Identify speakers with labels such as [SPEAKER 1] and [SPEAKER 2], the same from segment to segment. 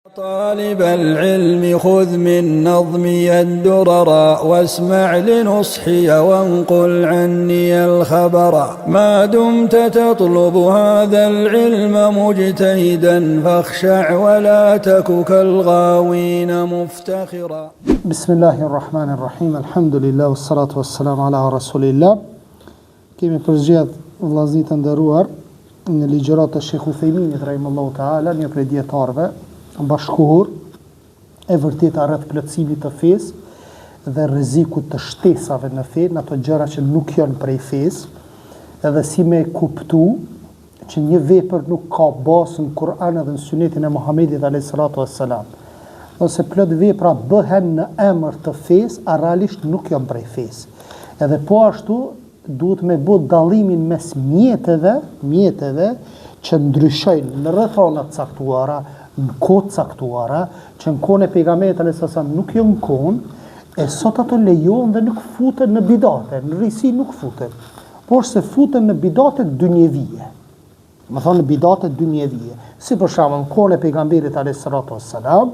[SPEAKER 1] طالب العلم خذ من نظمي الدرر واسمع لنصحي وانقل عني الخبر ما دمت تطلب هذا العلم مجتهدا فاخشع ولا تك كالغاوين مفتخرا.
[SPEAKER 2] بسم الله الرحمن الرحيم الحمد لله والصلاة والسلام على رسول الله. Kemi përgjith vllazit të nderuar në ligjërat e Sheikhut Uthejminit rahimahullahu taala, një prej dietarëve bashkëkohor e vërteta rreth plotësimit të fesë dhe rrezikut të shtesave në fe, në ato gjëra që nuk janë prej fesë, edhe si me kuptu që një vepër nuk ka bazë në Kur'an dhe në Sunetin e Muhamedit alayhi salatu wassalam. Ose plot vepra bëhen në emër të fesë, a realisht nuk janë prej fesë. Edhe po ashtu duhet me bë dallimin mes mjeteve që ndryshojnë në rrethana të caktuara, në kohë të caktuara, që në kohën e pejgamberit alayhis salam nuk janë kohën, e sot ato lejohen dhe nuk futen në bidate, në rrisi nuk futen, por se futen në bidate dunjevije. Më thonë në bidate dunjevije. Si për shembull në kohën e pejgamberit alayhis salam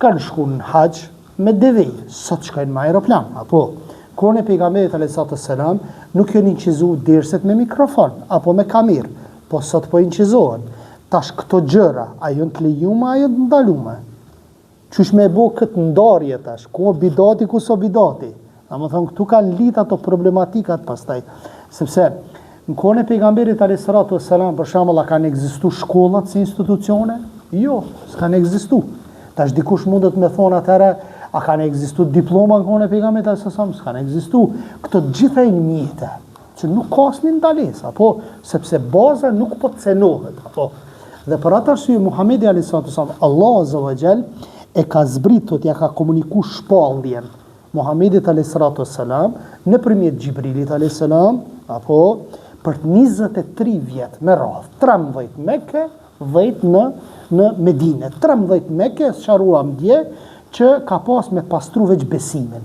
[SPEAKER 2] kanë shkuar në haxh me deve, sot shkojnë me aeroplan, apo kohën e pejgamberit alayhis salam nuk janë incizuar derset me mikrofon apo me kamerë, po sot po incizohen. Tash këto gjëra, a janë të lejuara, a janë të ndaluara? Qysh me bë këtë ndarje tash? Ku bidati, ku so bidati? Domethënë këtu kanë lidh ato problematikat pastaj, sepse në kohën e pejgamberit alayhis salam për shembull kanë ekzistuar shkollat si institucione? Jo, s'kan ekzistuar. Tash dikush mundet me thonë atëherë a kanë ekzistuar diploma në kohën e pejgamberit alayhis salam? S'kan ekzistuar. Këto gjitha janë mjete që nuk ka asnjë ndalesë, apo sepse baza nuk po të cenohet, apo. Dhe për atë arsye Muhamedi alayhis salam, Allah azza wa jall e ka zbritur, ja ka komunikuar shpalljen Muhamedit alayhis salam nëpërmjet Xhibrilit alayhis salam, apo për 23 vjet me radhë, 13 Mekë, 10 në Medinë, 13 Mekë sqaruam dje që ka pas me pastru veç besimin,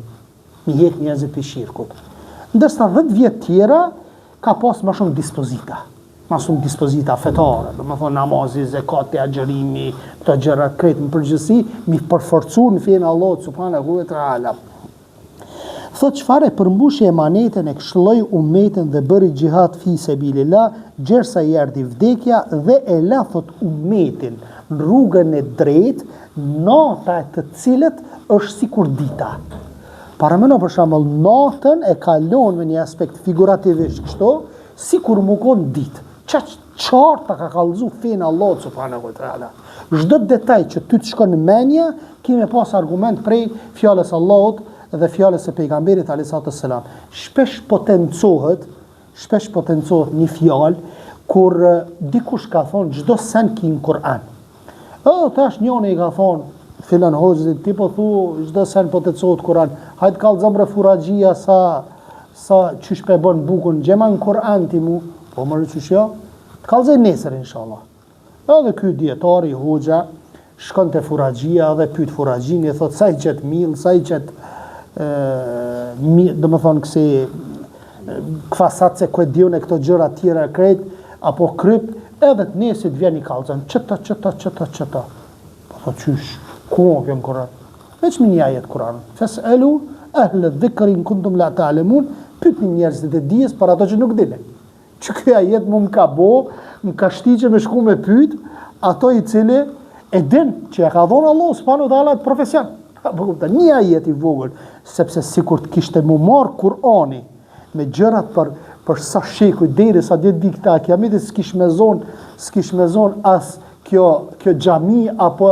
[SPEAKER 2] mi jetë njerëzit për shirkut. Ndërsa 10 vjet tjera ka pas më shumë dispozita. Ma shumë dispozita fetare, do më thonë namazi, zekati, agjërimi, këto gjëra kretë në përgjithësi, mi përforcu në fenë Allah subhanahu wa taala. Thot çfarë përmbushi emaneten e këshilloi ummetin dhe bëri xhihad fi sabilillah, gjersa i erdhi vdekja dhe e la thot ummetin në rrugën e drejtë, nata e të cilët është sikur dita. Paramendo për shembull natën e kalon me një aspekt figurativisht kështu, sikur më kon ditë. Qarta ka kallëzu fenë Allah subhanahu wa taala. Çdo detaj që ty të shkon në mendje, kemi pas argument prej fjalës Allahut dhe fjalës së pejgamberit alayhis salam. Shpesh potencohet një fjalë kur dikush ka thonë çdo sen ki në Kur'an. Tash njëri i ka thonë filan hoxhit ti po thu çdo sen potencohet Kur'an. Hajt kallzom refuraxhia sa çish pe bën bukën gjema në Kur'an ti mu, po më rëqysh jo, të kallzoj nesër inshallah. Edhe ky dietari hoxha shkon te furaxhia dhe pyet furaxhin, i thot sa i gjet mill, sa i gjet do më thonë kësi kvasat se ku e diun e këto gjëra tjera krejt, apo kryp, edhe të nesit vjen i kallzon, qëta. Po thot qysh, ku më vjen Kur'an? Veç me një ajet Kur'an. Fes'elu ahle dhikrin kuntum la ta'lemun, pyetni njerëzit e dijes për ato që nuk dini. Që ky ajet më ka bo, më ka shtiqe me shku me pyet ato i cili e din që e ka dhonë Allah subhanahu wa taala atë profesion. Po kupton, një ajet i vogël, sepse sikur të kishte më marr Kur'ani me gjërat për sa shekuj derisa ditë dikta kiametit s'kish me zon as kjo xhami apo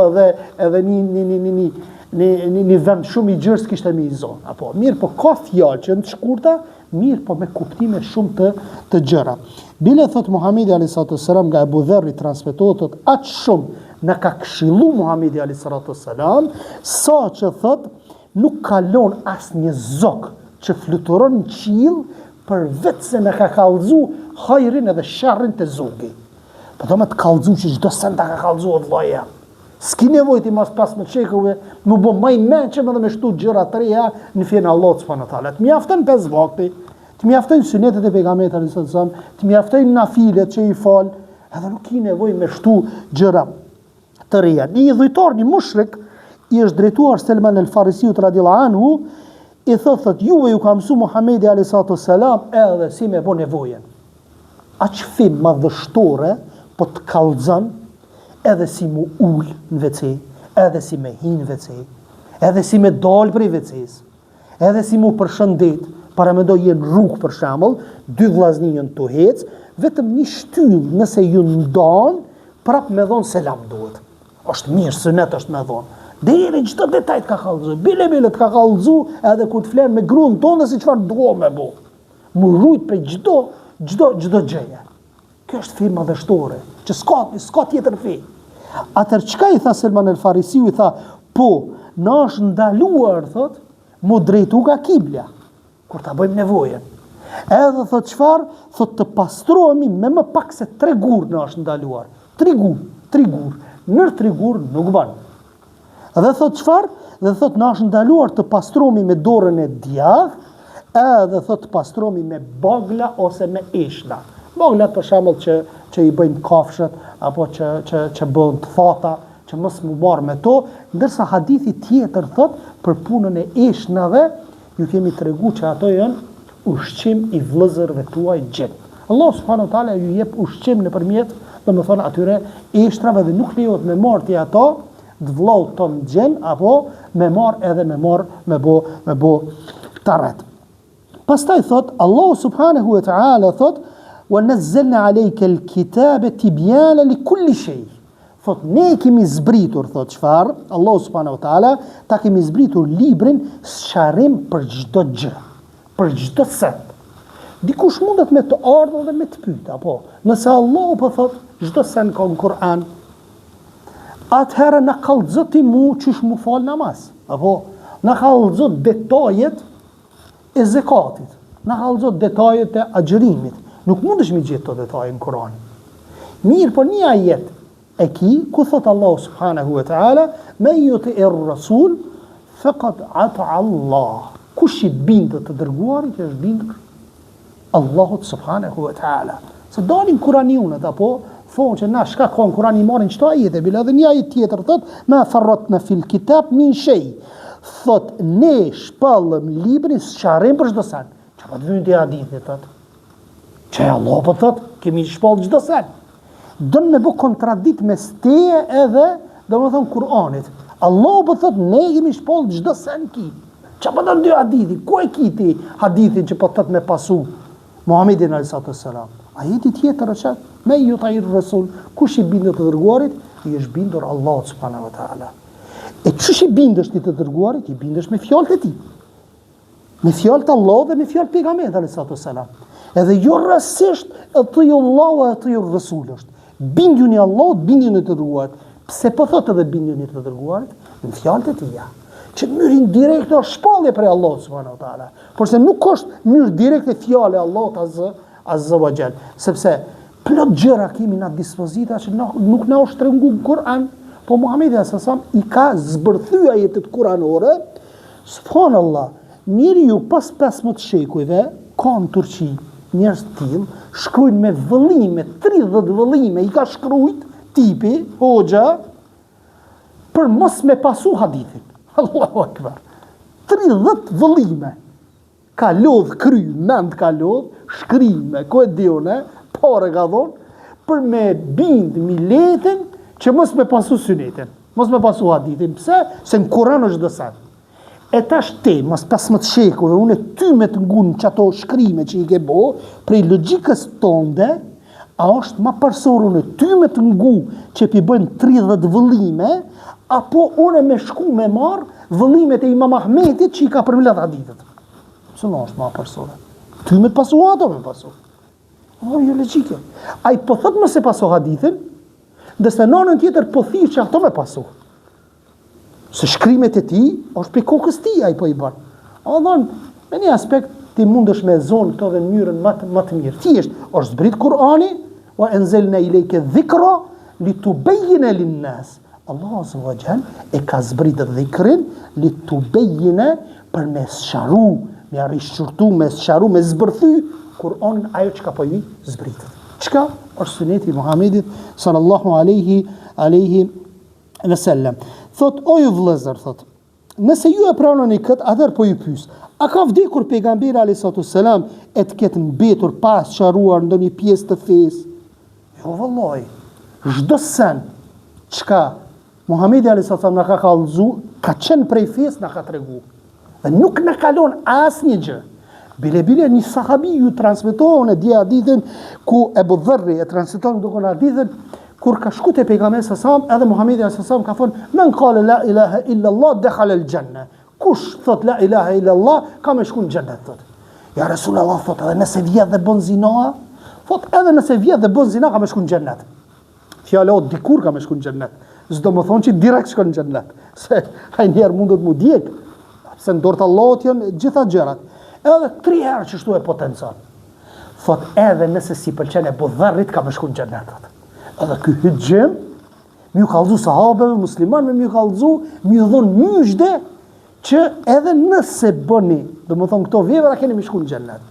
[SPEAKER 2] edhe një vend shumë i gjerë s'kishte me i zonë, apo mirë, po ka fjalë që në të shkurta, mirë, po me kuptime shumë të gjëra. Bile thot Muhamedi alayhis salam nga Abu Dharri transmetohet aq shumë na ka këshillu Muhamedi alayhis salam, sa që thot nuk kalon asnjë zog që fluturon në qiell për vetë se na ka kallëzu hajrin edhe sharrin të zogi. Po do me të kallëzu që çdo sen ta ka kallëzu vllaja. S'ki nevojë ti mas pas me çekuve, më bë më i mençëm edhe me shtu gjëra të reja në fenë Allah subhanahu wa taala. Të mjafton 5 vakte, të mjaftojnë sunetet e pejgamberit alayhis salam, të mjaftojnë nafilet që i fal, edhe nuk ki nevojë me shtu gjëra të reja. Një dhujtar, një mushrik, i është drejtuar Selman el-Farisiut radhiyallahu anhu, i thot juve ju ka mësu Muhamedi a.s. edhe si me bo nevojen. Aq fim madhështore, po të kallëzon edhe si mu ull në WC, edhe si me hin në WC, edhe si me dal prej WC-s, edhe si mu përshëndet, para me do jenë rrugë për shembull, dy vllazni janë të hec, vetëm një shtyll nëse ju ndan, prap me dhon selam duhet. Është mirë, sunet është me dhon. Deri çdo detaj ka kallëzu, bile të ka kallëzu edhe kur të flen me gruan tonë se çfarë duam me bë. Mu rujt për çdo gjëje. Kjo është firma madhështore, që s'ka tjetër fe. Atër çka i tha Selman el-Farisiu, i tha, po, na është ndaluar, thot, mu drejtu ka kibla, kur ta bëjmë nevojen. Edhe thot çfarë? Thot të pastrohemi me më pak se 3 gur na është ndaluar. 3 gur. Nër 3 gur nuk ban. Dhe thot çfarë? Dhe thot na është ndaluar të pastrohemi me dorën e djathtë, edhe thot të pastrohemi me bagla ose me eshla. Baglat për shembull që i bëjnë kafshët apo që bëhen të thata, që mos mu marr me to, ndërsa hadithi tjetër thot për punën e eshnave, ju kemi treguar që ato janë ushqim i vëllezërve tuaj gjin. Allah subhanahu wa taala ju jep ushqim nëpërmjet, domethënë atyre eshtrave dhe nuk lejohet me marrti ato të vllaut ton gjin apo me marr edhe me bo tarret. Pastaj thot Allah subhanahu wa taala thot وَنَزَّلْنَا عَلَيْكَ الْكِتَابَ تِبْيَانًا لِكُلِّ شَيْءٍ. Thot ne kemi zbritur, thot çfarë? Allah subhanahu wa taala ta kemi zbritur librin sqarim për çdo gjë, për çdo send. Dikush mundet me të ardhur dhe me të pyet, apo nëse Allah po thot çdo send ka në Kur'an, atëherë na kallëzo ti mu çish mu fal namaz, apo na kallëzo detajet e zakatit, na kallëzo detajet e agjërimit. Nuk mundesh me gjetë të detaje në Kur'an. Mirë, po një ajet e ku thot Allah subhanahu wa ta'ala, me yuti'ir rasul faqad ata Allah. Kush i bindet të dërguarit është bindur Allahut subhanahu wa ta'ala. Se dalin Kur'aniunët apo thonë që na shka ka në Kur'an i marrin çdo ajete, bila dhe një ajet tjetër thot ma farratna fil kitab min shay. Thot ne shpallëm librin sqarim për çdo sen. Çfarë do të thotë hadithi thot? Që Allah po thot, kemi shpallë çdo sen. Dënë me bë kontradikt mes teje edhe, domethënë Kur'anit. Allah po thot, ne kemi shpallë çdo sen ki. Çfarë po thon dy hadithi? Ku e kiti hadithin që po thot me pasu Muhamedit alayhi salam? Ajeti tjetër është me yuti'ir rasul, kush i bindet të dërguarit, i është bindur Allah subhanahu wa taala. E çush i bindesh ti të dërguarit, i bindesh me fjalët e tij. Me fjalët e Allahut dhe me fjalët e pejgamberit alayhi salam. Edhe jo rastësisht atiyu Allahu e atiyu Rasul është. Bindjuni Allahut, bindjuni të dërguarit. Pse po thot edhe bindjuni të dërguarit? Në fjalët e tija. Që në mënyrë indirekte është shpallje prej Allahut subhanahu wa taala. Por se nuk është në mënyrë direkte fjale e Allahut azza wa jall, sepse plot gjëra kemi në dispozita që nuk na është treguar në Kur'an, po Muhamedi sallallahu i ka zbërthyer ajetet kuranore. Subhanallah, njeriu pas 15 shekujve ka në Turqi njerëz të tillë, shkruajnë me vëllime, 30 vëllime, i ka shkruajt tipi, hoxha, për mos me pasu hadithin. Allahu akbar. 30 vëllime. Ka lodh kry, mend ka lodh, shkrime, ko e dione, pare ka dhonë, për me bind miletin që mos me pasu sunetin, mos me pasu hadithin. Pse? Se në Kur'an është dësat. E tash te, mas 15 shekuve, unë ty me të ngunë që ato shkrime që i ke bo, prej logjikës tonde, a është ma përsor unë ty me të ngunë që pi bëjnë 30 vëllime, apo unë me shku me marë vëllimet e Imam Ahmetit që i ka përmlet hadithet. Cëla është ma përsor? Ty me të pasu ato me pasu. O, jo logjike. A i po thot më se pasu hadithin, dhe se nonën tjetër po thirë që ato me pasu. Se shkrimet e ti, është për kokës ti a i po i bërë. A dhonë, me një aspekt, ti mundesh me zonë këto dhe në mjërën më të mirë. Thjesht, është zbrit Kur'ani, wa enzelna ilejke dhikra, li tu bejjine linnas. Allah azza wa jall e ka zbrit dhikrin, li tu bejjine për me sqaru, me rishqurtu, me sqaru, me zbërthy, Kur'anin ajo që ka po ju zbritet. Qka? Është suneti Muhamedit sallallahu alaihi ve sellem. Thot, o ju vëllezër, thot, nëse ju e pranoni këtë, atëherë po ju pyes, a ka vdekur pejgamberi alayhi selam e të ketë mbetur pas çarruar ndonjë pjesë të fesë? Jo vallahi. Çdo sen çka Muhamedi alayhi salam na ka kallëzu, ka qenë prej fesë, na ka tregu. Dhe nuk na kalon asnjë gjë. Bile një sahabi ju transmeton e dia hadithin ku Ebu Dharri e transmeton duke hadithin kur ka shku te pejgamberi sallallahu edhe Muhamedi sallallahu ka thonë men qala la ilaha illa Allah dakhala al janna. Kush thot la ilaha illa Allah ka me shku në xhennet thot. Ja Rasulullah thot edhe nëse vjedh dhe bën zina, thot edhe nëse vjedh dhe bën zina ka me shku në xhennet. Fjala o dikur ka me shku në xhennet. S'do më thonë që direkt shkon në xhennet. Se ai njerë mundet mu djeg. Se në dorë të Allahut janë gjitha gjërat. Edhe 3 herë që shtu e potencon. Thot edhe nëse si pëlqen e Budharrit ka me shku në xhennet. Edhe ky hyjim më kallëzu sahabeve muslimanëve, më kallëzu, më dhon myshde që edhe nëse bëni, do më thonë këto vepra keni më shku në xhennet.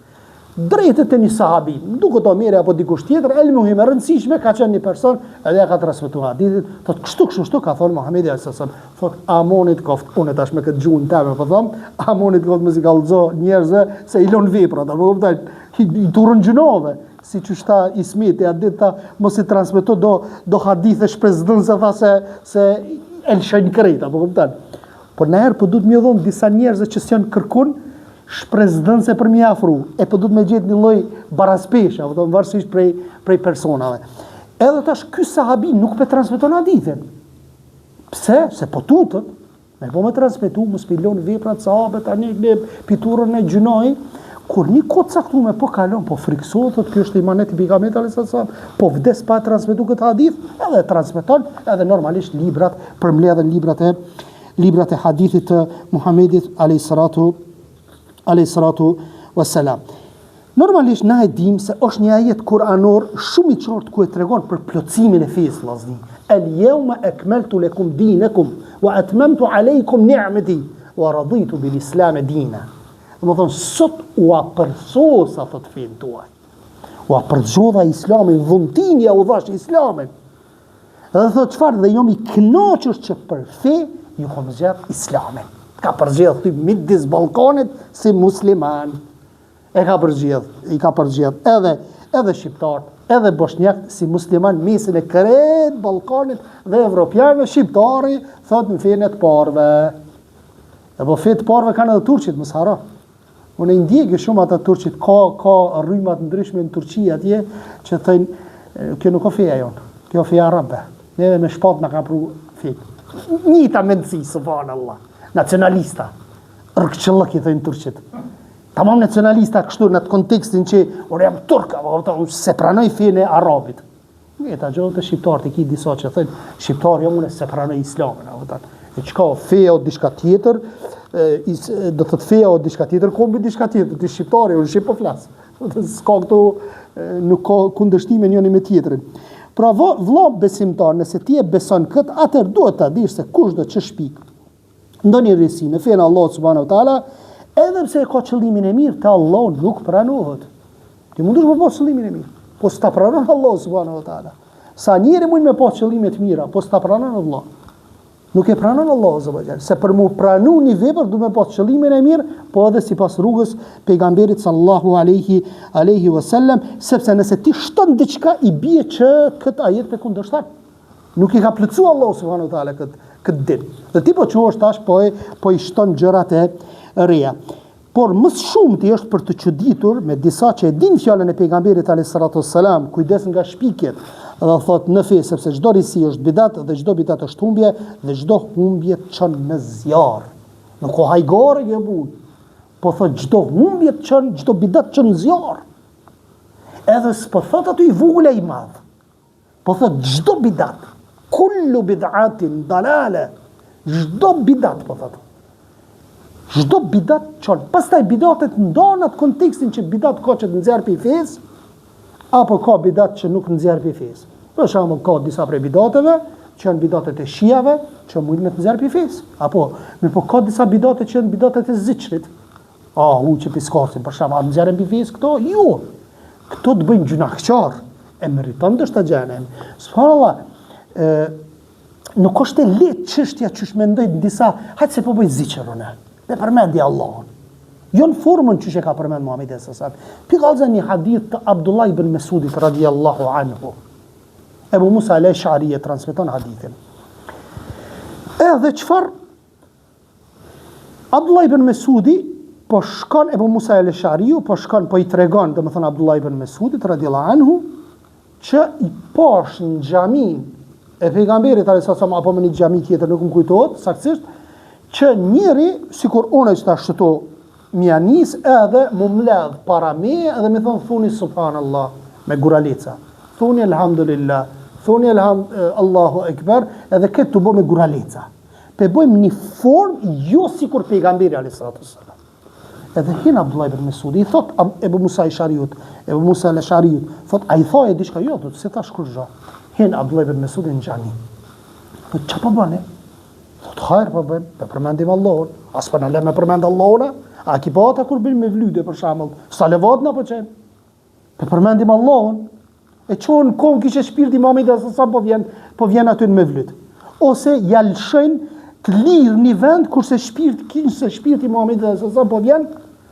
[SPEAKER 2] Drejtet e një sahabi, duket o mirë apo dikush tjetër, el muhim e rëndësishme ka qenë një person, edhe ka transmetuar hadithin, thot kështu ka thonë Muhamedi sallallahu alaihi wasallam, thot amonit koft, unë tash me këtë gjuhën teme po them, amonit koft mos i kallëzo njerëzve se i lën veprat, apo kuptoj, i turën gjunove, siç u shta Ismit e atë ta mos i transmeto do hadithe shpresdhënse tha se el shën krejt, apo kupton. Por na herë po duhet më dhon disa njerëz që s'janë kërkun shpresdhënse për mi afru, e po duhet me gjetë një lloj baraspeshe, apo varësisht prej personave. Edhe tash ky sahabi nuk pe transmeton hadithin. Pse? Se po tutët, me po me transmetu, mos pilon veprat sahabët, tani ne piturën e gjunoj, kur një kohë caktuar po kalon, po friksohet, thotë ky është imanet i pejgamberit sallallahu alajhi wasallam, po vdes pa transmetu këtë hadith, edhe transmeton, edhe normalisht librat përmbledhen librat e hadithit të Muhamedit alayhi salatu wassalam. Normalisht na e dim se është një ajet kuranor shumë i qartë ku e tregon për plotësimin e fesë vëllazëri. El-yawma akmaltu lakum dinakum wa atmamtu alaykum ni'mati wa raditu bil-islam dina. Do të thonë sot u apërsosa thot fen tuaj. U apërzodha Islamin, dhuntinja u dhash Islamin. Dhe thot çfarë, dhe jam i kënaqur që për fe ju kam zgjedh Islamin. Ka përgjith ty midis Ballkanit si musliman. I ka përgjith edhe shqiptar, edhe bosnjak si musliman mesin e krejt Ballkanit dhe evropianëve, shqiptari thot në fenë të parëve. Apo fenë të parëve kanë edhe turqit, mos haro. Unë i ndjekë shumë ata turqit, ka rrymat ndryshme në Turqi atje që thënë kjo nuk o feja jonë, kjo feja arabe. Neve me shpat në ka pru fejt. Njëta mendësi, subhanallah. Nacionalista. Rëkqëllëk i thënë turqit. Tamam nacionalista kështu në atë kontekstin që unë jam turk, unë se pranoj fejnë e arabit. Njëta gjë të shqiptarët i ki disa që thënë, shqiptarë jam unë se pranoj islamin. E qka feja o diçka tjetër, do thot feja o diçka tjetër, kombi diçka tjetër, të shqiptari, unë shqip po flasë. S'ka këto, nuk ka kundërshtime njëni me tjetërin. Pra vëlla besimtar, nëse ti e beson këtë, atër duhet ta dish se kush do që shpik. Ndonjë rrisi në fenë Allah subhanahu wa taala, edhe pse e ka qëllimin e mirë, te Allah nuk pranohet. Ti mundesh me pas qëllimin e mirë, po s'ta pranon Allah subhanahu wa taala. Sa njëri mund me pas qëllime të mira, po s'ta pranon Allah. Nuk e pranon Allah subhanahu se për mu pranu një vepër du me pas qëllimin e mirë, po edhe si pas rrugës pejgamberit sallallahu alaihi wasallam, sepse nëse ti shton diçka i bie që këtë ajet pe kundërshton. Nuk i ka plotsu Allah subhanahu wa taala këtë ditë. Dhe ti po quhesh tash po i shton gjërat e reja. Por më shumë ti është për të çuditur me disa që e din fjalën e pejgamberit alayhi salatu wassalam, kujdes nga shpikjet. Dhe thot në fe, sepse çdo risi është bidat dhe çdo bidat është humbje dhe çdo humbje çon në zjarr. Nuk ka hajgore që bun. Po thot çdo humbje çon, çdo bidat çon në zjarr. Edhe s'po thot aty i vogël e i madh. Po thot çdo bidat, kullu bid'atin dalale. Çdo bidat po thot. Çdo bidat çon. Pastaj bidatet ndonë atë kontekstin që bidat ka që të nxjerr pi fes, apo ka bidat që nuk nxjerr pi fes. Për shembull, ka disa prej bidateve që janë bidatet e shiave, që mund me të nxjerr pi fes. Apo, po ka disa bidate që janë bidatet e ziçrit. Që piskarsin, për shembull, a nxjerrin pi fes këto? Jo. Këto të bëjnë gjunaqçar, e meriton të shta xhenem. Subhanallah, nuk është e lehtë çështja që mendoj disa, hajtë se po bëj zikr unë. Me përmendje Allahun. Jo në formën që ka përmend Muhamedi sallallahu alaihi wasallam. Pikallza një hadith të Abdullah ibn Mesudit radhiyallahu anhu. Ebu Musa al-Ash'ari e transmeton hadithin. Edhe çfarë? Abdullah ibn Mesudi po shkon Ebu Musa al-Ash'ari po shkon po I tregon, domethënë Abdullah ibn Mesudit radhiyallahu anhu që I posh në xhamin e pejgamberit alayhis salam apo në një xhami tjetër nuk më kujtohet saktësisht që njëri sikur unë që ta shto mjanis edhe mu mledh para me edhe me thonë thuni subhanallah me guraleca, thuni alhamdulillah, thuni Allahu Ekber edhe këtë të bo me guraleca. Pe bojmë një formë jo si kur pejgamberi a.s. Edhe hin Abdullah ibn Mesudi I thot Ebu Musa Ebu Musa al-Ash'ariut, thot a I thoj e dishka jo, thot se thash kur zho. Hin Abdullah ibn Mesudi në gjani. Thot qa pa bëne? Thot hajrë pa bëjmë, pe përmendim Allahun, as për në le me përmend Allahuna, a ki pa ata kur bëjmë me vlyde për shamëll, salavat në për qenë. Pe përmendim Allahun, e qonë kom kishe shpirti Muhamedi sa po vjen aty në me vlyt. Ose jalshën të lirë një vend kurse shpirti Muhamedi sa po vjen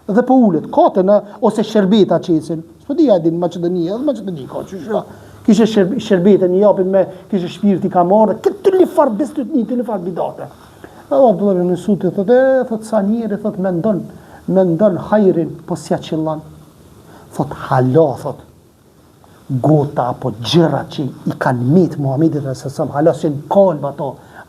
[SPEAKER 2] dhe po ulet. Kate në ose sherbeta qesin. S'po di ajdi në Maqedoni ka që kishe sherbeta një japin me kishe shpirti ka marrë, këtë të lifar bestutni, të lifar bidate. Abdullah ibn Mesudi thot sa njeri thot mendon hajrin po s'ja qillan. Thot hala thot gota apo gjëra që I kanë mit Muhamedit sallallahu hala që në kalb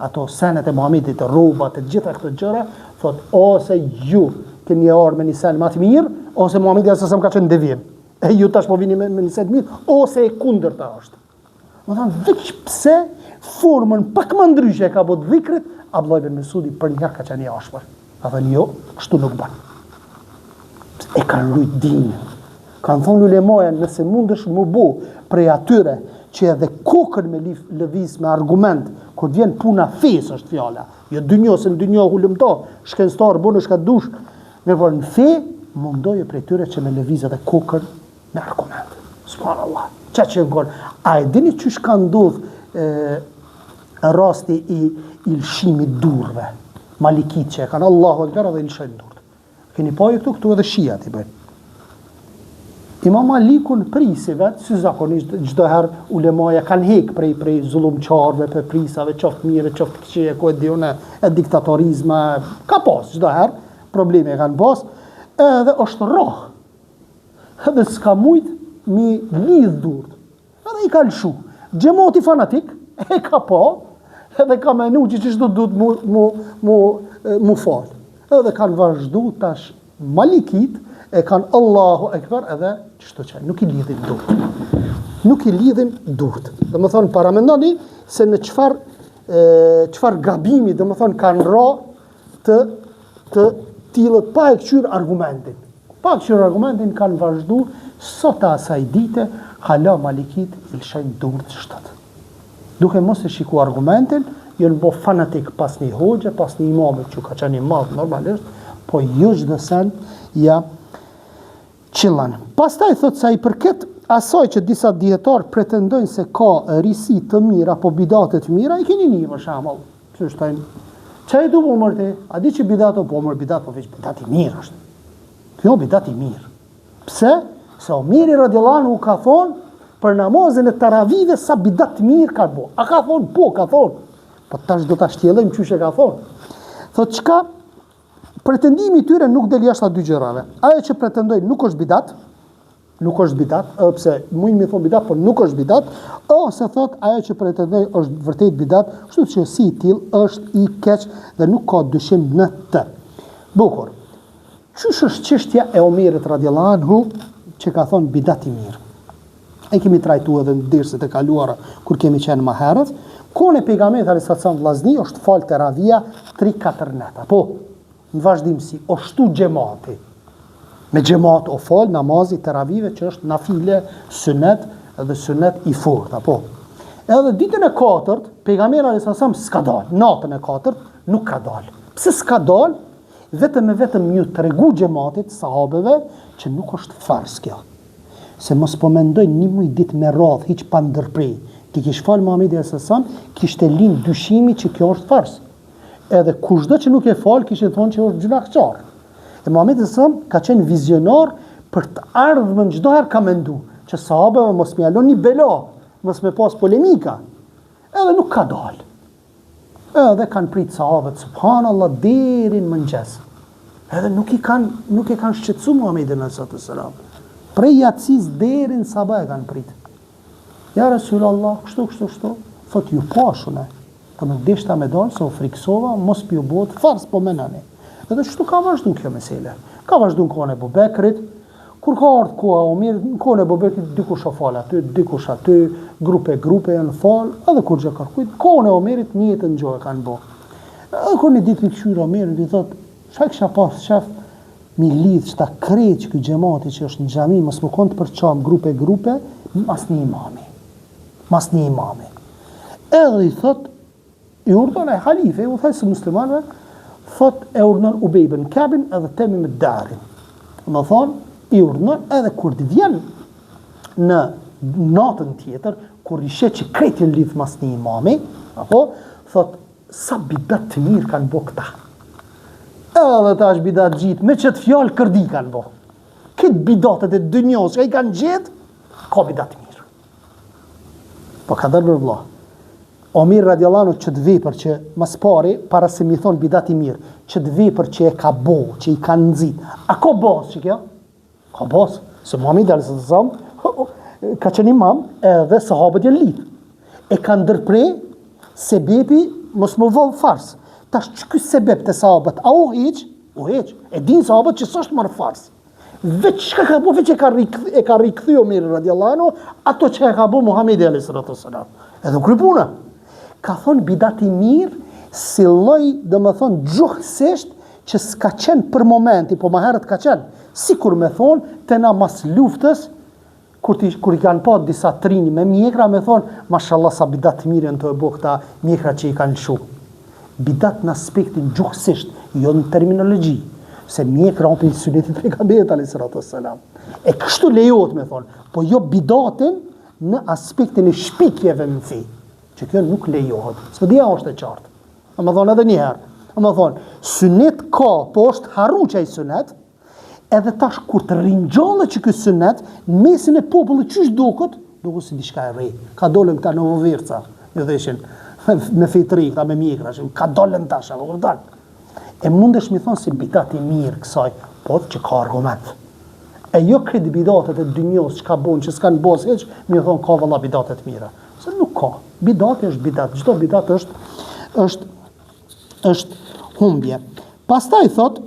[SPEAKER 2] ato senet e Muhamedit, rrobat e gjitha këto gjëra, thot ose ju keni ardhur me një sen më të mirë, ose Muhamedi sallallahu ka qenë devijim. E ju tash po vini me një sen të mirë, ose e kundërta është. Do të thonë veç pse formën pak më ndryshe ka bot dhikrit, Abdullah ibn Mesudi për një ka qenë I ashpër. Ka thënë jo, kështu nuk ban. E kanë rujt dinjë. Kanë thonë ulemaja nëse mundesh më bu prej atyre që edhe kokën me lëviz me argument, kur vjen puna fesë është fjala. Jo dynjo se në dynjo hulumto, shkencëtar bën shka dush, me por në fe mundoje prej tyre që me lëviz edhe kokën me argument. Subhanallah. Qa që ngon, a e dini që shka ndodh rasti I lëshimit durve, malikit që e kanë Allahu Ekber dhe I lëshojnë durët. Keni pa ju këtu edhe shijat I bëjnë. Imam Malikun prisi vetë, si zakonisht çdo herë ulemaja kanë hek prej zullumçarëve, për prisave, qoftë mire, qoftë këqije, ku e di unë, e diktatorizma, ka pas çdo herë, probleme kanë pas, edhe është rroh. Edhe s'ka mujt mi lidh durët. Edhe I ka lshu. Xhamati fanatik e ka pa, edhe ka menu që çdo duhet mu fal. Edhe kanë vazhdu tash malikit e kanë Allahu Ekber edhe çdo çaj, nuk I lidhin durët. Nuk I lidhin durët. Domethënë paramendoni se në çfarë gabimi domethënë kanë ra të tillët pa e kthyer argumentin. Pa kthyer argumentin kanë vazhdu sot asaj dite hala malikit I lshojnë durët shtat. Duke mos e shiku argumentin, jo në bo fanatik pas një hoxhe, pas një imamit që ka qenë I madh normalisht, po jo çdo sen ja qillan. Pastaj thot sa I përket asaj që disa dietar pretendojnë se ka risi të mira apo bidate të mira, I keni një për shembull. Që thojnë, çai do më mërte, a di që bidato po mër bidat po veç bidat I mirë është. Kjo bidat I mirë. Pse? Se Omeri radhiyallahu anhu ka thonë për namazin e taravive sa bidat mirë ka bo. A ka thonë? Po, ka thonë. Po tash do ta shtjellojmë çyshe ka thonë. Thot çka pretendimi I tyre nuk del jashtë dy gjërave. Ajo që pretendojnë nuk është bidat, pse mund mi thon bidat, por nuk është bidat, ose thot ajo që pretendojnë është vërtet bidat, kështu që si I till është I keq dhe nuk ka dyshim në të. Bukur. Çysh është çështja e Omerit radhiyallahu anhu që ka thonë bidat I mirë. E kemi trajtuar edhe në derset e kaluara kur kemi qenë më herët, kohën e pejgamberit alayhis salam vllazni është fal teravia 3-4 nata. Po, në vazhdimsi, o shtu xhamati. Me xhamat o fal namazi teravive që është nafile, sunet dhe sunet I fortë, apo. Edhe ditën e 4, pejgamberi alayhis salam s'ka dalë, natën e 4 nuk ka dalë. Pse s'ka dalë? Vetëm ju tregu xhamatit sahabeve që nuk është fars kjo. Se mos po mendojnë një muj ditë me radhë hiç pa ndërprej, Ti kish fal Muhamedi s.a.s. Kishte lind dyshimi që kjo është fars. Edhe kushdo që nuk e fal kishte thonë që është gjunaqtar. E Muhamedi s.a.s. ka qenë vizionar për të ardhmen çdo herë ka mendu që sahabëve mos më jalon një bela, mos më pas polemika. Edhe nuk ka dalë. Edhe kanë prit sahabët subhanallahu deri në mëngjes. Edhe nuk e kanë shqetësuar Muhamedin s.a.s. Prej yatsis deri në sabah e kanë prit. Ja Resulallah, kështu, thot ju pashune, po nuk deshta me dalë, se u friksova, mos pjo bot, fars po menani. Edhe kështu ka vazhdu kjo mesele. Ka vazhdu në kone Bubekrit, kur ka ardhë koha Omer, në kone Bubekrit dikush o fal aty, dikush aty, grupe janë fal, edhe kur gjë kërkujt, kone Omerit njëtë në gjohë kanë bo. Edhe kur një ditë i këshyra Omerit, i thot, shaj kësha pas shef, mi lidh qëta krejt që këj gjemati që është në gjami, mos më konë të përqam grupe, mas një imami. Edhe i thot, i urdhon e halife, u thaj së muslimanve, thot e urdhon Ubej ibn Ka'bin edhe Temim ad-Darin. Më thonë, i urdhon edhe kur të vjen në natën tjetër, kur i shet që krejt i lidh mas një imami, apo, thot, sa bidat të mirë kanë bo këta. Edhe ta është bidat gjitë, me qëtë fjallë kërdi kanë bo. Këtë bidatet e dynjos që i kanë gjitë, ka bidat mirë. Po ka dërë vëlla. Omer radiallahu që të vepër që mas pari, para se mi thonë bidat i mirë, që të vepër që e ka bo, që i kanë nëzit. A ka bas që kjo? Ka bas. Se Muhamedi s.a.s. ka qenë imam edhe sahabët janë lidh. E ka ndërprej sebebi mos më vëllë fars. Tash që ky sebeb të sahabët, a u heq? E din sahabët që s'është marrë fars. Veç që ka bo, veç e ka rikëthy Omer radiallahu anhu, ato që ka bo Muhamedi a.s. Edhe krypuna. Ka thonë bidat i mirë, si lloj dhe më thonë gjuhësisht që s'ka qenë për momenti, po më herët ka qenë. Si kur me thonë, të na mas luftës, kur i kanë pa disa trini me mjekra, me thonë, mashallah sa bidat i mirë në të e bo këta mjekra që i kanë shu. Bidat në aspektin gjuhësisht, jo në terminologji. Se mjekra on për sunetit pejgamberit a.s. E kështu lejohet me thonë, po jo bidatin në aspektin e shpikjeve në fe, që kjo nuk lejohet. Së dhja është e qartë. A më thonë edhe njëherë. A më thonë, sunet ka, po është harru që i sunet, edhe tash kur të rinjallë që kjo sunet, në mesin e popullit qysh duket si diçka e rej. Ka dolen këta në vëvirca, një dheshin, me fejtëri, këta me mjekra, ka dolen tash, a vërdal. E mundesh mi thonë si bidat i mirë kësaj, po që ka argument. E jo kredi bidatet e dynjos që ka bon, që s'kanë bos heq, mi thonë ka vëlla bidatet mira. Se nuk ka. Bidat është bidat. Gjdo bidat është humbje. Pastaj thot,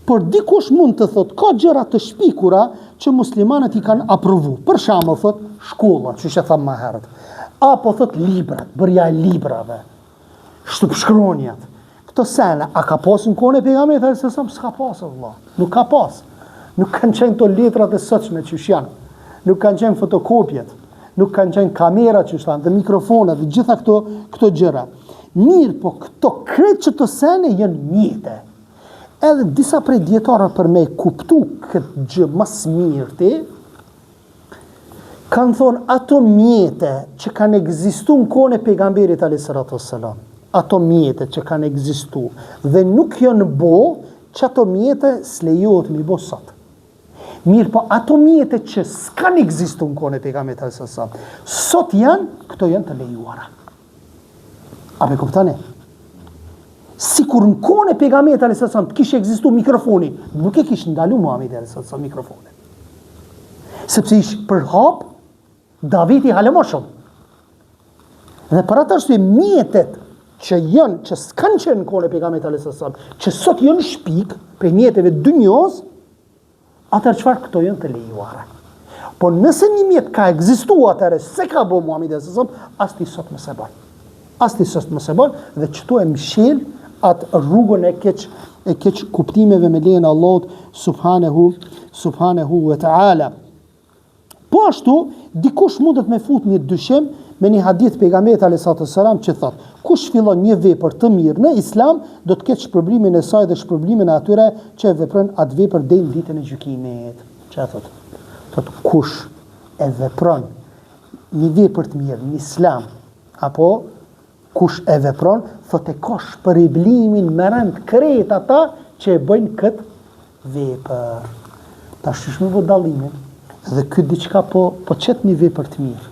[SPEAKER 2] por dikush mund të thot, ka gjëra të shpikura që muslimanët i kanë aprovu. Për shembull thot, shkolla, që që thamë më herët. Apo thot librat, bërja e librave, shtëpshkronjat. Këto sene, a ka pas në kone pejgamberit a.s. S'ka pas, Allah. Nuk ka pas. Nuk kanë qenë to letrat e sotshme që janë. Nuk kanë qenë fotokopjet. Nuk kanë qenë kamerat që janë, dhe mikrofonat, dhe gjitha këto gjëra. Mirë, po këto kretë që të sene janë mjete. Edhe disa prej djetarë për me kuptu këtë gjë mas mirëti, kanë thonë ato mjete që kanë egzistu në kone pejgamberit a.s. Ato mjete që kanë egzistu dhe nuk janë bo, që ato mjete s'lejohet mi bo sot. Mirë, po ato mjete që s'kanë egzistu në kone pejgamberit a.s. Sot janë, këto janë të lejuara. A me kuptane? Si kur në kone pejgamberit a.s. të kishë egzistu mikrofoni, nuk e kishë ndalu Muhamedi a.s. mikrofoni. Sepse ishë për hap, Davidi halë më shumë. Dhe për atë është mjetet që s'kanë qenë në kone pejgamberit a.s. që sot janë shpik për mjeteve dynjos, atër qëfar këto janë të lejuara. Po nëse një mjet ka egzistu atëre, se ka bo Muhamedi a.s. asti sot më se banë. Asti sot më se banë, dhe qëto e mshil atë rrugën e keq kuptimeve me lejen Allahut subhanahu wa ta'ala. Po ashtu, dikush mundet me fut një dyshim me një hadith pejgamberit a.s. që thot, kush fillon një vepër të mirë në islam, do të ketë shpërblimin e saj dhe shpërblimin e atyre që e vepron atë vepër deri në ditën e gjykimit. Çfarë thot? Thot kush e vepron një vepër të mirë në islam, apo kush e vepron, thot e ka shpëriblimin me rend krejt ata që e bëjnë këtë vepër. Ta shishme vë dalimin, dhe këtë diqka po qëtë një vepër të mirë.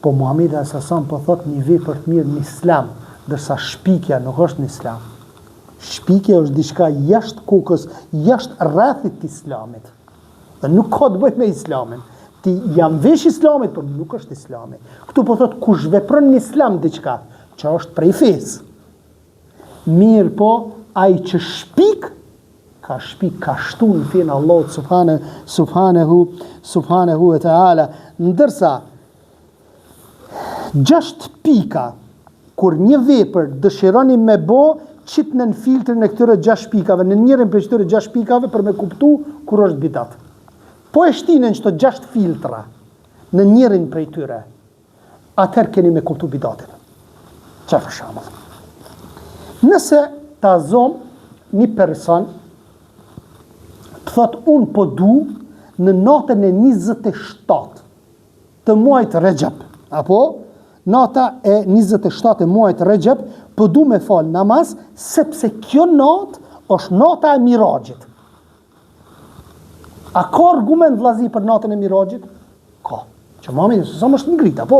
[SPEAKER 2] Po Muhamedi a.s. po thot një vepër të mirë në islam, dërsa shpikja nuk është në islam. Shpikja është diçka jashtë kokës, jashtë rrethit të islamit. Dhe nuk ka të bëjë me islamin. Ti jam vesh islamit, por nuk është islami. Këtu po thot kush vepron në islam diçka, që është prej fesë. Mirë po, ai që shpik, ka shtu në fenë Allahut subhanahu wa ta'ala. Ndërsa 6 pika, kur një vepër dëshironi me bo, qitën në filtrin e këtyre 6 pikave, në njërin për këtyre 6 pikave për me kuptu kur është bidat. Po e shtinen qëto 6 filtra në njërin për tyre, atër keni me kuptu bidatin. Që për shamë? Nëse ta zom një person, thot unë po du në natën e 27 të muajt Rexhep, apo nata e 27 e muajt Rexhep, po du me fal namaz, sepse kjo natë është nata e Miraxhit. A ka argument vllazi për natën e Miraxhit? Ka. Që Muhamedi sa më është ngrit, apo?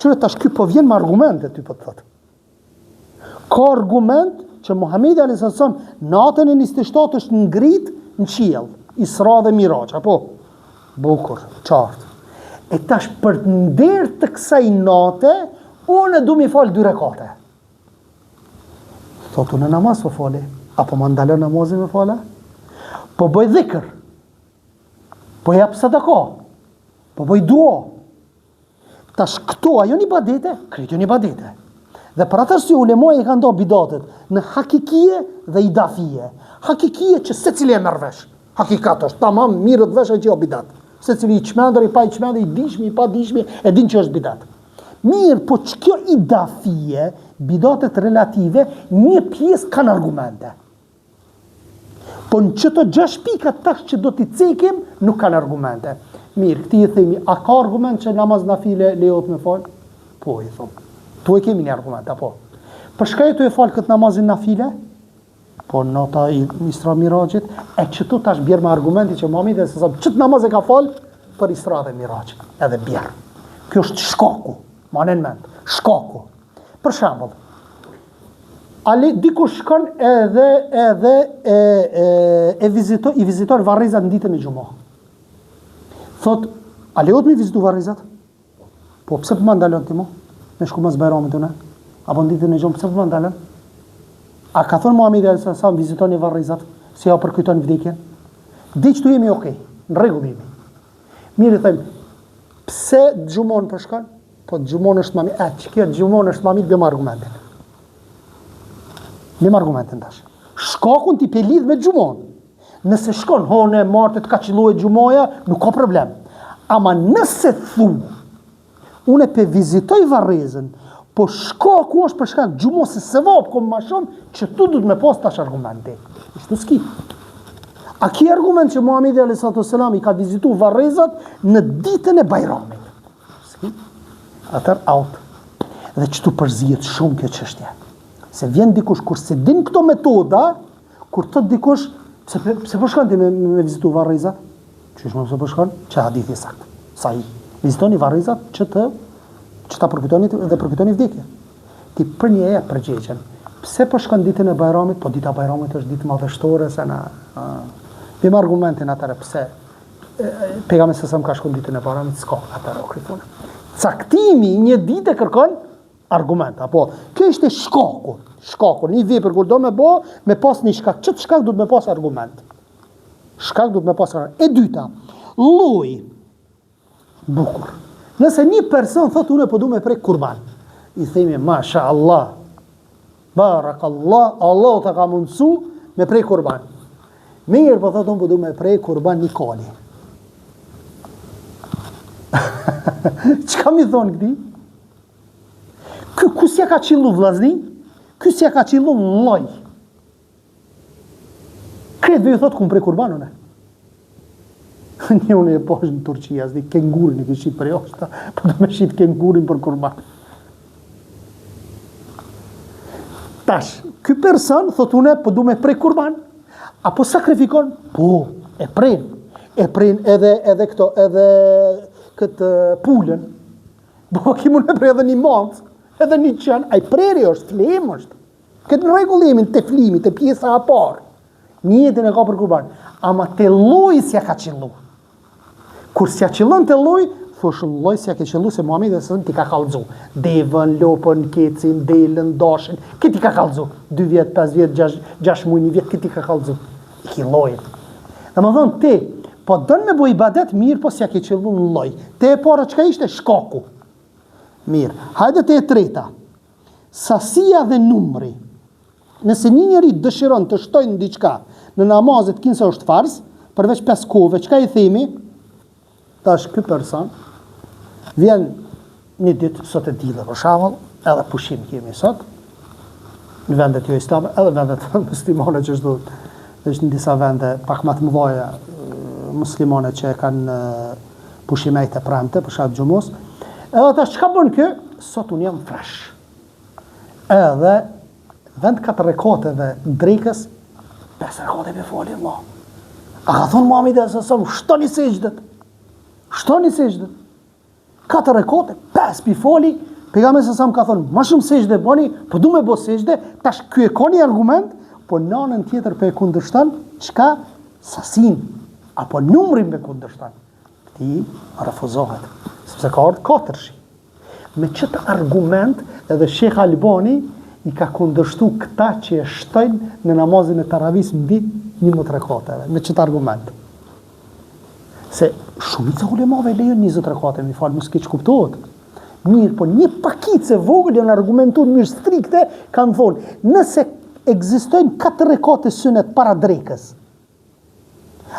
[SPEAKER 2] Qëre tash ky po vjen me argumente ty po të thot. Ka argument që Muhamedi a.s. natën e 27 është ngrit në qiell, Isra dhe Miraxh, apo? Bukur, qartë. E tash për të nder të kësaj nate, unë du mi falë 2 rekate. Thotu në namaz po fali, apo më ndalën namazin me fala? Po bëj dhikr, po jap sadaka, po bëj dua. Tash këto, ajo një badete, krejtë një badete. Dhe për atër si ulemoj e ka ndo bidatet në hakikie dhe idafie. Hakikie që se cili e mërvesh. Hakikat është, tamam, mirët vesh e që jo bidat. Se cili i qmendër, i pa i qmendër, i dishmi, i pa dishmi, e din që është bidat. Mirë, po që kjo idafie, bidatet relative, një pjesë kanë argumente. Po në qëto 6 pika tash që do t'i cekim, nuk kanë argumente. Mirë, këti i themi, a ka argument që namaz nafile lejohet me falë? Po, i thomë. Tu e kemi një argument, apo? Për shkaj tu e falë këtë namazin nafile? Po, nota i Isra Miraxhit, e që tu tash bjerë me argumenti që Muhamedi dhe se sa qëtë namaz e ka falë për Isra dhe Miraxh. Edhe bjerë. Kjo është shkaku, ma në mend, shkaku. Për shembull, dikush shkon i viziton varrizat në ditën e Xumah. Thot, a lejohet mi vizitu varrizat? Po, pse për më ndalon ti mo? Në shku mas bajramit une? Apo në ditën e Xumah, pse për më ndalon? A ka thonë Muhamedi a.s. vizitoni varrizat, si ja përkujton vdekjen? Dhe që tu jemi okej, në rregull jemi. Mirë i thëmë, pse Xumon përshkon? Po Xumon është mami, që kjo Xumon është mami, bëjmë argumentin. Bëjmë argumentin tash. Shkakun ti pe lidh me Xumon. Nëse shkon, hone, martet, ka qilohet Xumoja, nuk ka problem. Ama nëse thu, unë pe vizitoj varrezën, po shkaku është për shkak Xumos se vop kom më shumë që tu du të me pas tash argumente. Ishtu s'ki. A ki argument që Muhamedi a.s. i ka vizitu varrezat në ditën e bajramit? S'ki. Atër out. Dhe që tu përzijet shumë kjo çështje. Se vjen dikush kur se din këto metoda, kur thot dikush pse po shkon ti me vizitu varrezat? Qysh më pse po shkon? Që hadithi sakt. Sa i vizitoni varrezat që ta përkujtoni dhe përkujtoni vdekje. Ti për një e përgjigjen. Pse po shkon ditën e bajramit? Po dita e bajramit është ditë madhështore se na Pim argumentin atëre pse pejgamberi sa ka shkon ditën e bajramit, s'ka atëre krifun. Caktimi një ditë kërkon argument, apo kjo ishte shkaku. Shkaku, një vepër kur do me bë, me pas një shkak. Ç't shkak duhet me pas argument? Shkak duhet me pas argument. E dyta, lloji. Bukur. Nëse një person thot unë po du me prej kurban, i themi masha Allah, barakallah, Allah ta ka mundsu me prej kurban. Mirë po thot unë po du me prej kurban një kali. Çka mi thon këti? Ku s'ja ka qillu vllazni? Ky s'ja ka qillu lloj. Këtë dhe ju thot ku më prej kurban une. Një unë e poshtë në Turqia, s'di kengurin e kishit për jashtë, po do me shit kengurin për kurban. Tash, ky person thot une, po du me prej kurban, apo sakrifikon? Po, e pren edhe këto, edhe këtë pulën, po ki mund me prej edhe një month, edhe një qenë, a i preri është, flim është. Këtë në regullimin të flimit, të pjesa a parë, njëtin e ka për kurban, ama të loj s'ja ka qillu. Kur s'ja qillon të loj, thosh loj s'ja ke qillu se Muhamedi s.a.s. ti ka kallëzu. Devën, lopën, kecin, delën, dashin, këti ka kallëzu. 2 vjet, 5 vjet, 6 muaj, 1 vjet, këti ka kallëzu. I ki lojit. Dhe më thonë, ti, po dënë me bo ibadet, mirë, po s'ja ke qillu në loj. Te e para qka ishte? Shkaku. Mirë. Hajde te e treta. Sasia dhe numri. Nëse një njeri dëshiron të shtojnë diçka në namazet kinse është farz, përveç 5 kohëve, çka i themi? Tash ky person vjen një ditë sot e dile për shembull, edhe pushim kemi sot në vendet jo islame, edhe vendet muslimane që është në disa vende pak më të mëdha muslimane që kanë pushimejt e premte për shkak të xhumos. Edhe tash çka bën kë? Sot un jam fresh. Edhe vend 4 rekateve drekës, 5 rekate me fali Allah. A ka thonë Muhamedi s.a.s. shtoni sejdët. Shtoni sejdët. 4 rekate, 5 pi fali, pejgamberi s.a.s. ka thonë, ma shumë sejdë bani, po du me bo sejdë, tash ky e ka një argument, po nanën tjetër pe e kundërshton, çka? Sasin, apo numrin me kundërshton. Këti refuzohet, sepse ka ardhur 4-shi. Me çet argument edhe Shekh Albani i ka kundërshtu këta që e shtojnë në namazin e taravis mbi 11 rekateve, me çet argument. Se shumica ulemave lejon 20 rekate, mi falë, mos keq kuptohet. Mirë, po një pakicë e vogël janë argumentuar mirë strikte, kanë thonë, nëse ekzistojnë 4 rekate sunet para drekës,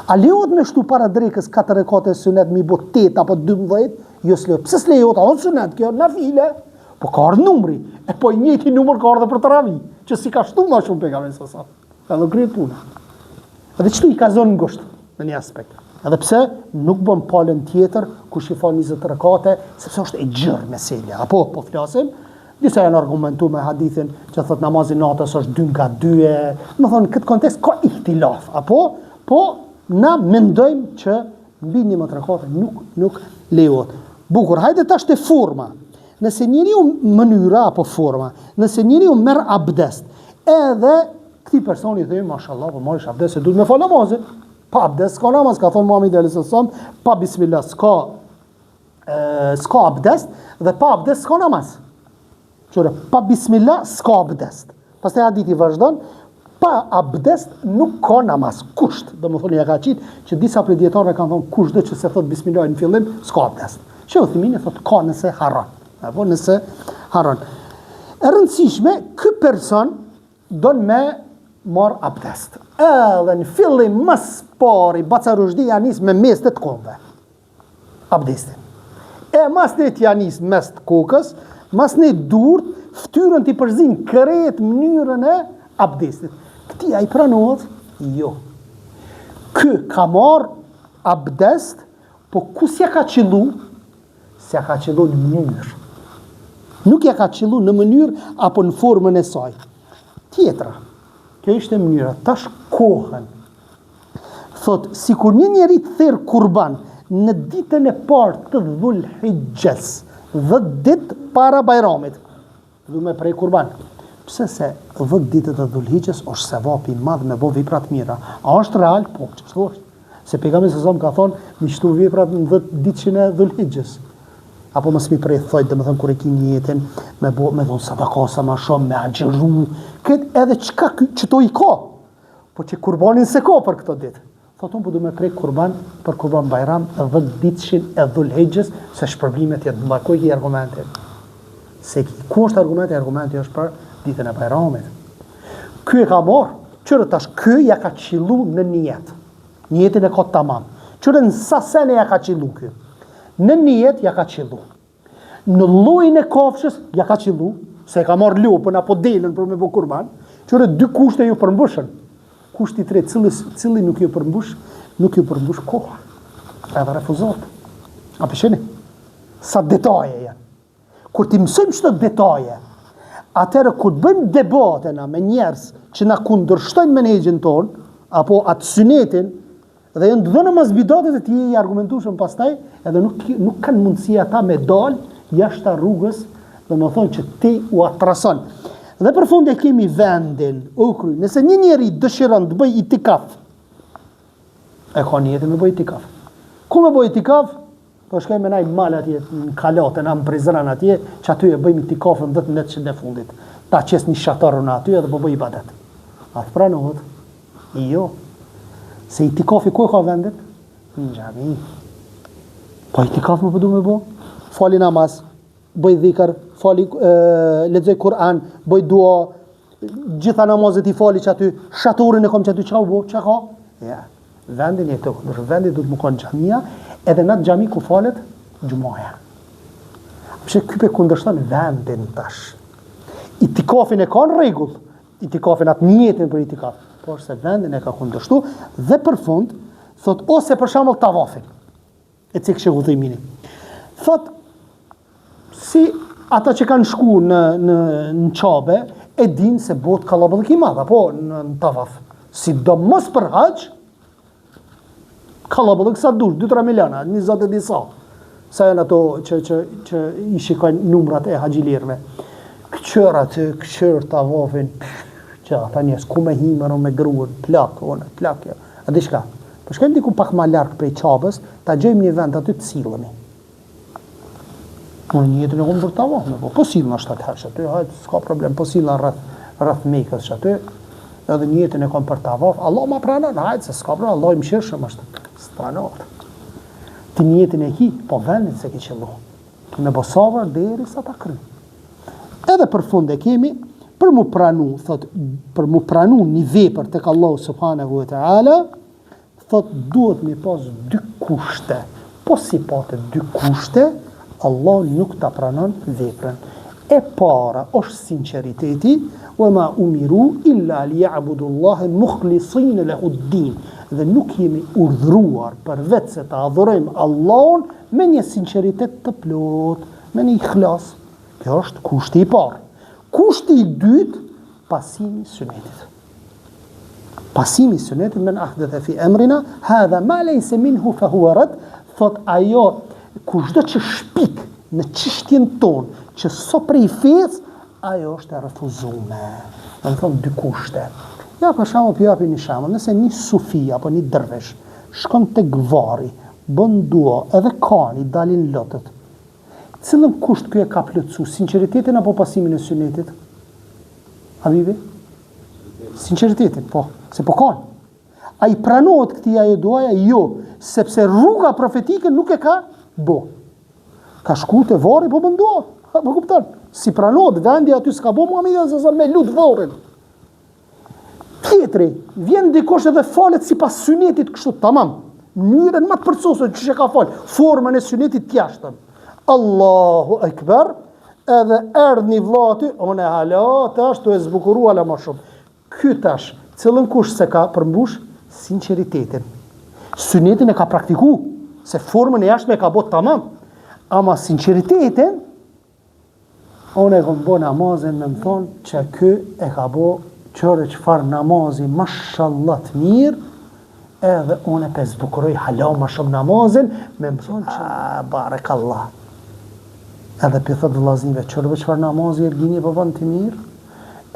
[SPEAKER 2] a lejohet me shtu para drekës 4 rekate sunet mi bo 8 apo 12? Jo s'lejohet. Pse s'lejohet? A sunet kjo nafile? Po ka ardhur numri. E po i njëjti numër ka ardhur për taravi, që si ka shtu më shumë pejgamberi s.a.s. Edhe kryet puna. Edhe çtu i ka zonë ngushtë në një aspekt. Edhe pse nuk bën palën tjetër kush i fal 20 rekate, sepse është e gjerë meselja. Apo po flasim, disa janë argumentuar me hadithin që thot namazi natës është 2 nga 2. Do thonë në këtë kontekst ka ihtilaf. Apo po na mendojmë që mbi 11 rekate nuk lejohet. Bukur, hajde tash te forma. Nëse njeriu mënyra apo forma, nëse njeriu merr abdest, edhe këtij personi i themi mashallah, po marrësh abdest se duhet me fal namazin. Pa abdest s'ka namaz, ka thonë Muhamedi s.a.s. Pa bismillah s'ka abdest, dhe pa abdest s'ka namaz. Qure, pa bismillah s'ka abdest. Pastaj hadithi vazhdon, pa abdest nuk ka namaz. Kusht, do më thonë ja ka qitë, që disa prej dietarëve kanë thonë kusht dhe që se thot bismillah në fillim, s'ka abdest. Që Uthmini thot ka nëse haron. Apo nëse haron. E rëndësishme, ky person don me marr abdest. Edhe në fillim mas pari bacarushdi janis me mes të konve. Abdestin. E mas një janis mes të kokës, mas një durt, ftyrën t'i përzin kret mënyrën e abdestit. Këti a i pranohet? Jo. Kë ka marr abdest, po ku s'ja ka qillu? S'ja ka qillu në mënyrë. Nuk ja ka qillu në mënyrë apo në formën e saj. Tjetra. Kjo ishte mënyra, tash kohën. Thot, si kur një njeri të therë kurban në ditën e parë të Dhul-Hijjes, 10 ditë para Bajramit, du me prej kurban. Pse se 10 ditët e Dhul-Hijjes është sevapi madh me bo veprat mira. A është real? Po, ç'është është. Se pejgamberi s.a.s. ka thonë, mi shtu veprat në 10 ditëshin e Dhul-Hijjes. Apo mos mi prej thojt, dhe më thënë kur e ki njetin, me thonë sadakasa ma shumë, me agjeru, këtë edhe qka qëto i ka, po që kurbanin se ka për këto ditë. Thoton, po du me prej kurban, për kurban Bajram, 10 ditëshin e Dhul-Hijjes, se shpërblimet jetë më ku i ki argumentit. Se ku është argumenti? Argumenti është për ditën e Bajramit. Ky e ka marrë, qërë tash, ky ja ka qillu në njetë. Njetin e ka tamam. Qërë në sasene ja ka qillu ky. Në njet ja ka qillu. Në llojin e kafshës ja ka qillu, se ka marrë lopën apo delën për me bë kurban. Qëre 2 kushte ju përmbushën. Kushti i tretë, cili nuk ju përmbush koha. edhe refuzohet. A përsheni? Sa detaje janë. Kur ti mësojmë çdo detaje, atëherë kur bëjmë debate na me njerëz që na kundërshtojnë menexhin ton, apo atë synetin, dhe janë dhënë mas bidatet e ti i argumentueshëm pastaj, edhe nuk kanë mundësi ata me dal jashtë rrugës, dhe më thonë që ti u atrason. Dhe për fund e kemi vendin, ukry, nëse një njeri dëshiron të bëj itikaf, e ka një jetë me bëj itikaf. Ku me bëj itikaf? Po shkoj me naj mal atje, në kalate, në Prizren atje, që aty e bëjmë itikafën 10 minutë që në fundit. Ta qes një shatarën aty edhe po bëj ibadet. A të pranohet? Jo. Se itikafi ku e ka vendit? Në xhami. Po itikaf më përdu me bo? Fali namaz, bëj dhikër, lexoj Kur'an, bëj dua, gjitha namazet i fali që aty, shatorin e kom që aty që ka u bo, që ka? Ja, vendin e të këndër, vendin du të më konë xhamia, edhe në atë xhami ku falet gjumaja. Pse ky pe kundërshton vendin tash. Itikafin e ka në rregull, itikafin atë niyetin për itikaf, por se vendin e ka kundërshtu dhe për fund thot ose për shembull tavafin. E cek Sheikh Uthaymini. Thot si ata që kanë shku në Qabe e din se bot kallaballëk i madh apo në tavaf. Sidomos për hax kallaballëk sa dush, 2-3 miliona, 20 e disa. Sa janë ato që i shikojnë numrat e haxhilirëve. Këqër tavafin, që ata njerëz ku me himën o me gruën, plak, ja. A di çka? Po shkojmë diku pak më larg prej Qabës, ta gjejmë një vend aty të sillemi. Unë një jetën e humbur tavaf, po sillna 7 herë aty, hajt, s'ka problem, po sillna rreth Mekës aty, edhe një jetën e kam për tavaf, Allah ma pranon, hajt, se s'ka pranon, Allah i mëshirshëm është. S'pranot. Ti një jetën e ki, po vendin se ki qëllu. Me bosavër deri sa ta kry. Edhe për fund e kemi, për mu pranu një vepër tek Allahu subhanahu wa ta'ala, thot duhet me pas 2 kushte. Po si pate 2 kushte, Allah nuk ta pranon veprën. E para është sinceriteti, wa ma umiru illa liya'budullaha mukhlisin lahu ad-din. Dhe nuk jemi urdhruar për vetë se ta adhurojmë Allahun me një sinqeritet të plot, me një ikhlas. Kjo është kushti i parë. Kushti i dytë, pasimi sunetit. Pasimi sunetit men ahdatha fi amrina hadha ma laysa minhu fa huwa rad, thot ajo kushdo që shpik në çështjen tonë, që so prej fesë, ajo është e refuzuar. Do të thonë 2 kushte. Ja, për shembull, po japi një shembull, nëse një sufi apo një dërvesh shkon tek varri, bën dua, edhe kani dalin lotët. Cilën kusht ky e ka plotësu, sinqeritetin apo pasimin e sunetit? Habibi? Sinqeritetin, po, se po kanë. A i pranohet këtij ajo duaja? Jo, sepse rruga profetike nuk e ka bo. Ka shku te varri, po bën dua. Po kupton? Si pranohet vendi aty s'ka bo Muhamedi sa me lut varrin. Tjetri, vjen dikush edhe falet sipas sunetit kështu, tamam. Mënyrën më të përcosur që ka fal, formën e sunetit të jashtëm. Allahu Ekber, edhe erdh një vëlla aty, unë hala tash tu e zbukurua la më shumë. Ky tash, cilën kush se ka përmbush sinqeritetin. Sunetin e ka praktiku, se formën e jashtme e ka bot tamam. Ama sinqeritetin, unë e kom bo namazin me më thonë që ky e ka bo qërë qëfar namazi mashallah të mirë, edhe unë e pe zbukuroj hala ma shumë namazin, me më thonë që barek Allah. Edhe për thëtë vëllaznive, qërëve qëfar namazi e rgjini për vënd të mirë,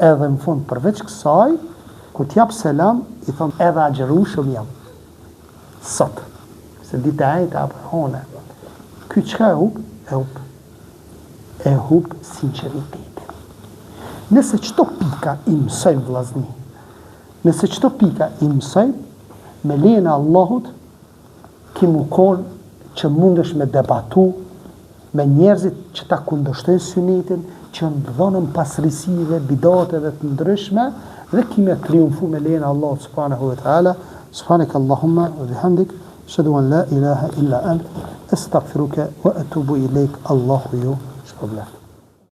[SPEAKER 2] edhe më thonë përveç kësaj, ku t'jap selam, i thonë edhe agjeru shumë jam. Sot, se dita e të apë hone. Ky qëka e hub? E hub sinceritetin. Nëse qëto pika i mësojmë vllazni, nëse qëto pika i mësojmë, me lejën e Allahut, ki mu konë që mundesh me debatu me njerëzit që ta kundërshtojnë sunetin, që ndonën pasrisive, bidateve të ndryshme, dhe ki me triumfu me lejën e Allahut subhanahu wa ta'ala. Subhanak Allahumma wa bihamdik, ashhadu an la ilaha illa ant, astaghfiruka wa atubu ilaik. Allahu ju shpërblet.